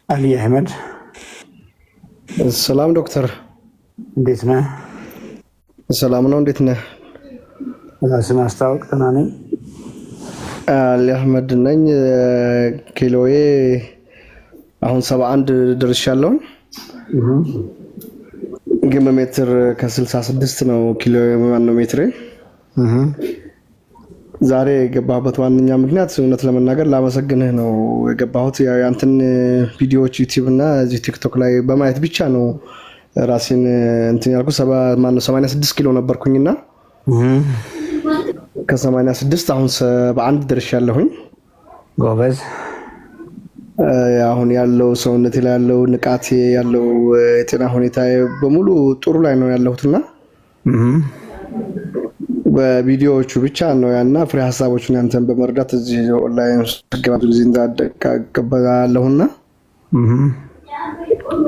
አሊ አህመድ ሰላም ዶክተር፣ እንዴት ነህ? ሰላም ነው። እንዴት ነህ? ራስን አስታውቅ። ደህና ነኝ። አሊ አህመድ ነኝ። ኪሎዬ አሁን 71 ደርሻለሁ። ግን በሜትር ከ66 ነው ኪሎ ማነው ሜትሬ። ዛሬ የገባሁበት ዋነኛ ምክንያት እውነት ለመናገር ላመሰግንህ ነው የገባሁት። ያንተን ቪዲዮዎች ዩቲዩብ እና እዚህ ቲክቶክ ላይ በማየት ብቻ ነው ራሴን እንትን ያልኩት። 86 ኪሎ ነበርኩኝና ከ86 አሁን 71 ደርሻለሁኝ። ጎበዝ። አሁን ያለው ሰውነቴ ላይ ያለው ንቃቴ ያለው የጤና ሁኔታ በሙሉ ጥሩ ላይ ነው ያለሁትና በቪዲዮዎቹ ብቻ ነው ያና ፍሬ ሀሳቦችን ያንተን በመርዳት እዚህ ኦንላይን ገባ ጊዜ እንዳደቀቀበላለሁና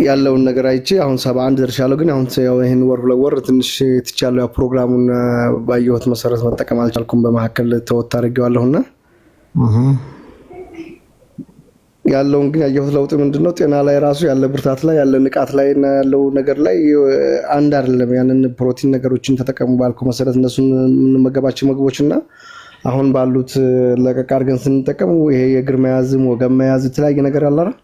ያለውን ነገር አይቼ አሁን 71 ደርሻለሁ። ግን አሁን ይሄን ወር ለወር ትንሽ ትቻለው ፕሮግራሙን ባየሁት መሰረት መጠቀም አልቻልኩም። በመሐከል ተወት አድርጌዋለሁና ያለውን ግን ያየሁት ለውጥ ምንድነው? ጤና ላይ ራሱ ያለ ብርታት ላይ ያለ ንቃት ላይ እና ያለው ነገር ላይ አንድ አይደለም። ያንን ፕሮቲን ነገሮችን ተጠቀሙ ባልኩ መሰረት እነሱን የምንመገባቸው ምግቦችና አሁን ባሉት ለቀቅ አድርገን ስንጠቀሙ ይሄ የእግር መያዝም ወገብ መያዝ የተለያየ ነገር አለ አይደል?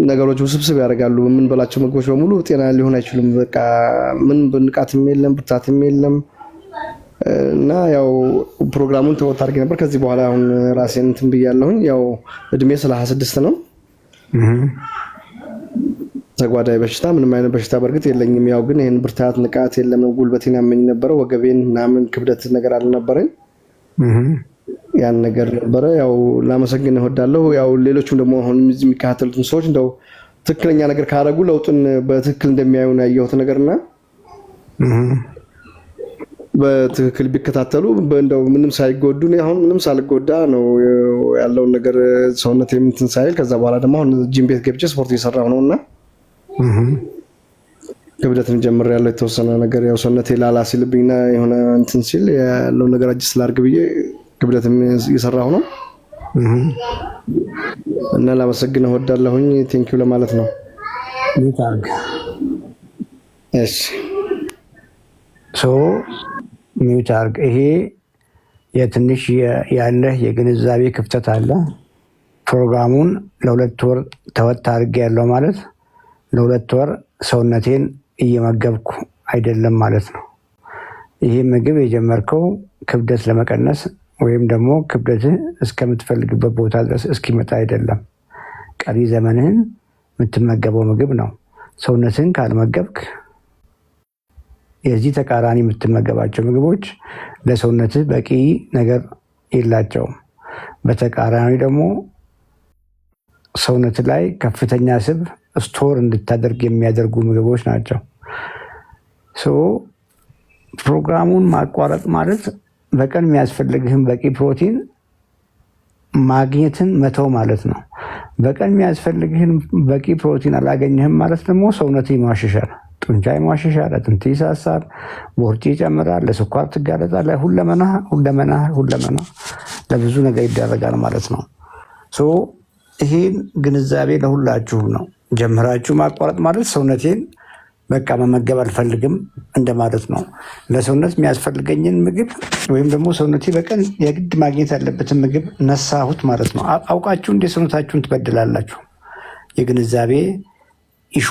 ነገሮች ውስብስብ ያደርጋሉ። የምንበላቸው ምግቦች በሙሉ ጤና ሊሆን አይችሉም። በቃ ምን ንቃትም የለም ብርታትም የለም። እና ያው ፕሮግራሙን ተወት አድርጌ ነበር። ከዚህ በኋላ አሁን ራሴን እንትን ብያለሁኝ። ያው እድሜ 26 ነው። ተጓዳኝ በሽታ ምንም አይነት በሽታ በርግጥ የለኝም። ያው ግን ይሄን ብርታት ንቃት የለም። ጉልበቴን ያመኝ ነበር፣ ወገቤን ምናምን ክብደት ነገር አልነበረኝ። ያን ነገር ነበረ። ያው ላመሰግን እወዳለሁ። ያው ሌሎችም ደግሞ አሁን እዚህ የሚከታተሉትን ሰዎች እንደው ትክክለኛ ነገር ካደረጉ ለውጥን በትክክል እንደሚያዩ ነው ያየሁት ነገርና በትክክል ቢከታተሉ እንደው ምንም ሳይጎዱ ነው። አሁን ምንም ሳልጎዳ ነው ያለውን ነገር ሰውነት የምንትን ሳይል ከዛ በኋላ ደግሞ አሁን ጂም ቤት ገብቼ ስፖርት እየሰራሁ ነውና ክብደትን ጀምሬያለሁ። የተወሰነ ነገር ያው ሰውነቴ ላላ ሲልብኝና የሆነ እንትን ሲል ያለው ነገር አጅስ ላድርግ ብዬ ክብደትን እየሰራሁ ነው እና ላመሰግንህ እወዳለሁኝ። ቴንኪው ለማለት ነው። እሺ ሚውት አድርግ። ይሄ የትንሽ ያለህ የግንዛቤ ክፍተት አለ። ፕሮግራሙን ለ2 ወር ተወት አድርጌ ያለው ማለት ለ2 ወር ሰውነቴን እየመገብኩ አይደለም ማለት ነው። ይሄ ምግብ የጀመርከው ክብደት ለመቀነስ ወይም ደግሞ ክብደትህ እስከምትፈልግበት ቦታ ድረስ እስኪመጣ አይደለም። ቀሪ ዘመንህን የምትመገበው ምግብ ነው። ሰውነትህን ካልመገብክ የዚህ ተቃራኒ የምትመገባቸው ምግቦች ለሰውነትህ በቂ ነገር የላቸውም። በተቃራኒ ደግሞ ሰውነት ላይ ከፍተኛ ስብ ስቶር እንድታደርግ የሚያደርጉ ምግቦች ናቸው። ፕሮግራሙን ማቋረጥ ማለት በቀን የሚያስፈልግህን በቂ ፕሮቲን ማግኘትን መተው ማለት ነው። በቀን የሚያስፈልግህን በቂ ፕሮቲን አላገኘህም ማለት ደግሞ ሰውነት ይሟሽሻል፣ ጡንቻ ይሟሽሻል፣ አጥንት ይሳሳል፣ ቦርጭ ይጨምራል፣ ለስኳር ትጋለጣለህ። ሁለመና ለብዙ ነገር ይዳረጋል ማለት ነው። ይሄን ግንዛቤ ለሁላችሁም ነው። ጀምራችሁ ማቋረጥ ማለት ሰውነቴን በቃ መመገብ አልፈልግም እንደማለት ነው። ለሰውነት የሚያስፈልገኝን ምግብ ወይም ደግሞ ሰውነቴ በቀን የግድ ማግኘት ያለበትን ምግብ ነሳሁት ማለት ነው። አውቃችሁ እንደ ሰውነታችሁን ትበድላላችሁ። የግንዛቤ ኢሹ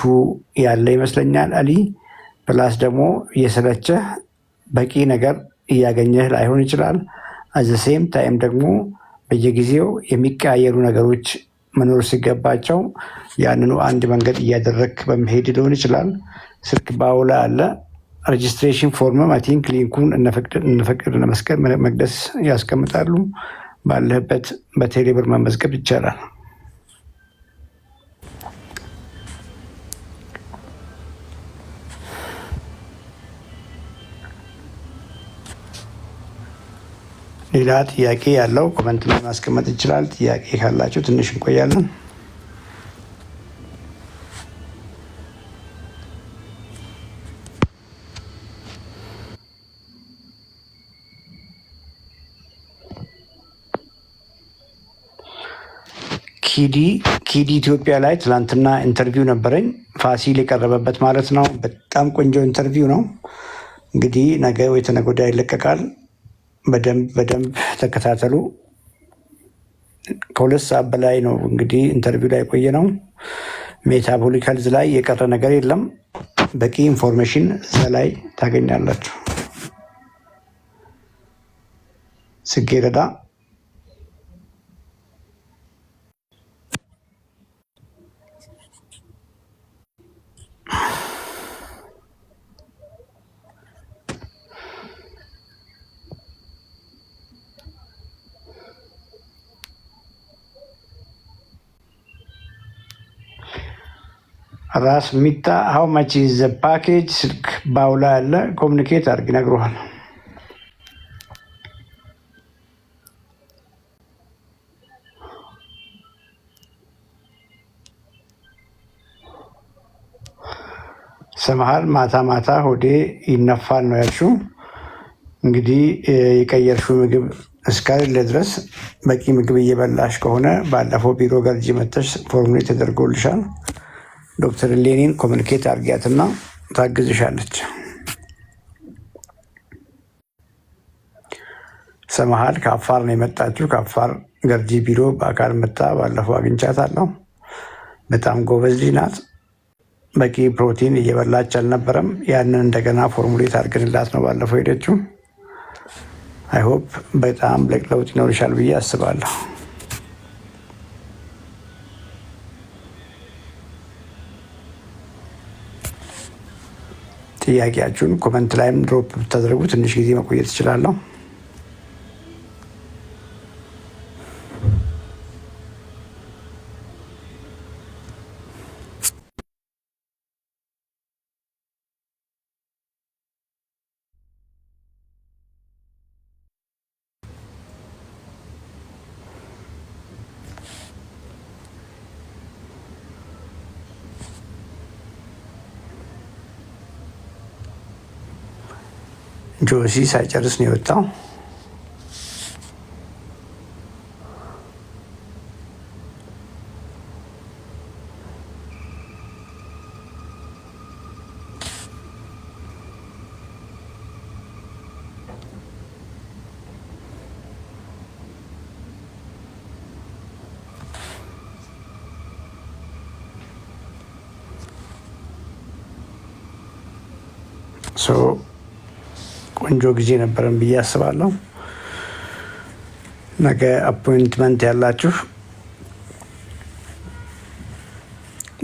ያለ ይመስለኛል አሊ። ፕላስ ደግሞ የሰለቸህ በቂ ነገር እያገኘህ ላይሆን ይችላል። አዘሴም ታይም ደግሞ በየጊዜው የሚቀያየሩ ነገሮች መኖር ሲገባቸው ያንኑ አንድ መንገድ እያደረግክ በመሄድ ሊሆን ይችላል። ስልክ ባውላ አለ። ሬጅስትሬሽን ፎርምም አይ ቲንክ ሊንኩን እነፈቅድ ለመስቀል መቅደስ ያስቀምጣሉ። ባለህበት በቴሌብር መመዝገብ ይቻላል። ሌላ ጥያቄ ያለው ኮመንት ላይ ማስቀመጥ ይችላል። ጥያቄ ካላችሁ ትንሽ እንቆያለን። ኪዲ ኢትዮጵያ ላይ ትናንትና ኢንተርቪው ነበረኝ፣ ፋሲል የቀረበበት ማለት ነው። በጣም ቆንጆ ኢንተርቪው ነው። እንግዲህ ነገ ወይ ተነገ ወዲያ ይለቀቃል። በደንብ ተከታተሉ። ከ2 ሰዓት በላይ ነው እንግዲህ ኢንተርቪው ላይ የቆየ ነው። ሜታቦሊክ ሄልዝ ላይ የቀረ ነገር የለም። በቂ ኢንፎርሜሽን እዛ ላይ ታገኛላችሁ። ጽጌረዳ ራስ ሚታ ሀው ማች ዘ ፓኬጅ ስልክ ባውላ ያለ ኮሚኒኬት አድርግ ይነግሩሃል። ሰምሃል ማታ ሆዴ ይነፋል ነው ያልሽው። እንግዲህ የቀየርሽው ምግብ እስካሌለ ድረስ በቂ ምግብ እየበላሽ ከሆነ ባለፈው ቢሮ ገርጂ መተሽ ፎርሙሌት ተደርጎልሻል። ዶክተር ሌኒን ኮሚኒኬት አድርጊያትና ታግዝሻለች። ሰምሃል ከአፋር ነው የመጣችው። ከአፋር ገርጂ ቢሮ በአካል መጣ። ባለፈው አግኝቻታለሁ። በጣም ጎበዝ ልጅ ናት። በቂ ፕሮቲን እየበላች አልነበረም። ያንን እንደገና ፎርሙሌት አድርገንላት ነው ባለፈው ሄደችው። አይሆፕ በጣም ለውጥ ይኖርሻል ብዬ አስባለሁ። ጥያቄያችሁን ኮመንት ላይም ድሮፕ ብታደርጉ ትንሽ ጊዜ መቆየት እችላለሁ። ጆሲ ሳይጨርስ ነው የወጣው። ቆንጆ ጊዜ ነበረን ብዬ አስባለሁ። ነገ አፖይንትመንት ያላችሁ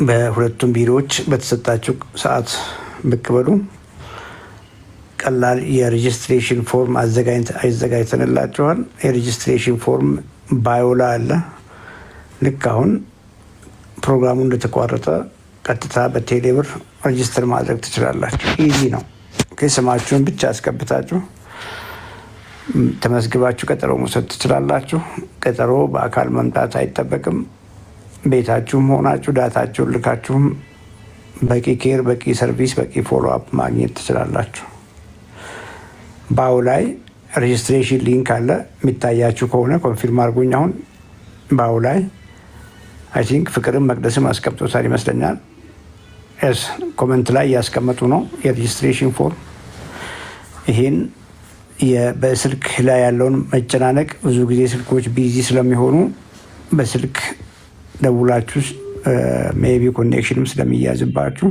በሁለቱም ቢሮዎች በተሰጣችሁ ሰዓት ብቅ በሉ። ቀላል የሬጅስትሬሽን ፎርም አዘጋጅተንላችኋል። የሬጅስትሬሽን ፎርም ባዮላ አለ። ልክ አሁን ፕሮግራሙ እንደተቋረጠ ቀጥታ በቴሌብር ሬጅስተር ማድረግ ትችላላችሁ። ኢዚ ነው። ስማችሁን ብቻ አስገብታችሁ ተመዝግባችሁ ቀጠሮ መውሰድ ትችላላችሁ። ቀጠሮ በአካል መምጣት አይጠበቅም። ቤታችሁም ሆናችሁ ዳታችሁን ልካችሁም በቂ ኬር፣ በቂ ሰርቪስ፣ በቂ ፎሎ አፕ ማግኘት ትችላላችሁ። ባው ላይ ሬጅስትሬሽን ሊንክ አለ። የሚታያችሁ ከሆነ ኮንፊርም አድርጉኝ። አሁን ባው ላይ አይ ቲንክ ፍቅርም መቅደስም አስቀምጦታል ይመስለኛል። ኮመንት ላይ እያስቀመጡ ነው የሬጅስትሬሽን ፎርም። ይሄን በስልክ ላይ ያለውን መጨናነቅ፣ ብዙ ጊዜ ስልኮች ቢዚ ስለሚሆኑ በስልክ ደውላችሁ ሜቢ ኮኔክሽንም ስለሚያዝባችሁ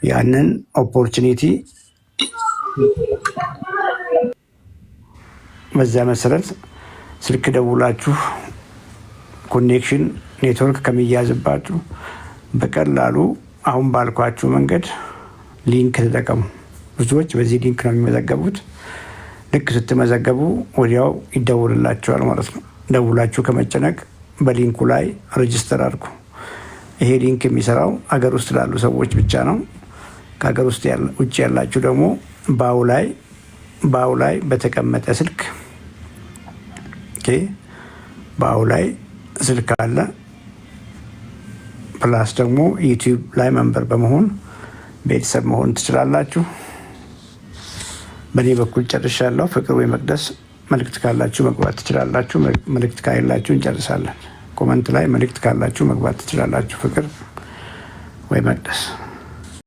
ያንን ኦፖርቹኒቲ በዛ መሰረት ስልክ ደውላችሁ ኮኔክሽን ኔትወርክ ከሚያዝባችሁ በቀላሉ አሁን ባልኳችሁ መንገድ ሊንክ ተጠቀሙ። ብዙዎች በዚህ ሊንክ ነው የሚመዘገቡት። ልክ ስትመዘገቡ ወዲያው ይደውልላችኋል ማለት ነው። ደውላችሁ ከመጨነቅ በሊንኩ ላይ ሬጅስተር አድርጉ። ይሄ ሊንክ የሚሰራው አገር ውስጥ ላሉ ሰዎች ብቻ ነው። ከሀገር ውስጥ ውጭ ያላችሁ ደግሞ ባው ላይ በተቀመጠ ስልክ ባው ላይ ስልክ አለ። ፕላስ ደግሞ ዩቲዩብ ላይ መንበር በመሆን ቤተሰብ መሆን ትችላላችሁ። በእኔ በኩል ጨርሻለሁ። ፍቅር ወይ መቅደስ መልእክት ካላችሁ መግባት ትችላላችሁ። መልእክት ካላችሁ እንጨርሳለን። ኮመንት ላይ መልእክት ካላችሁ መግባት ትችላላችሁ። ፍቅር ወይ መቅደስ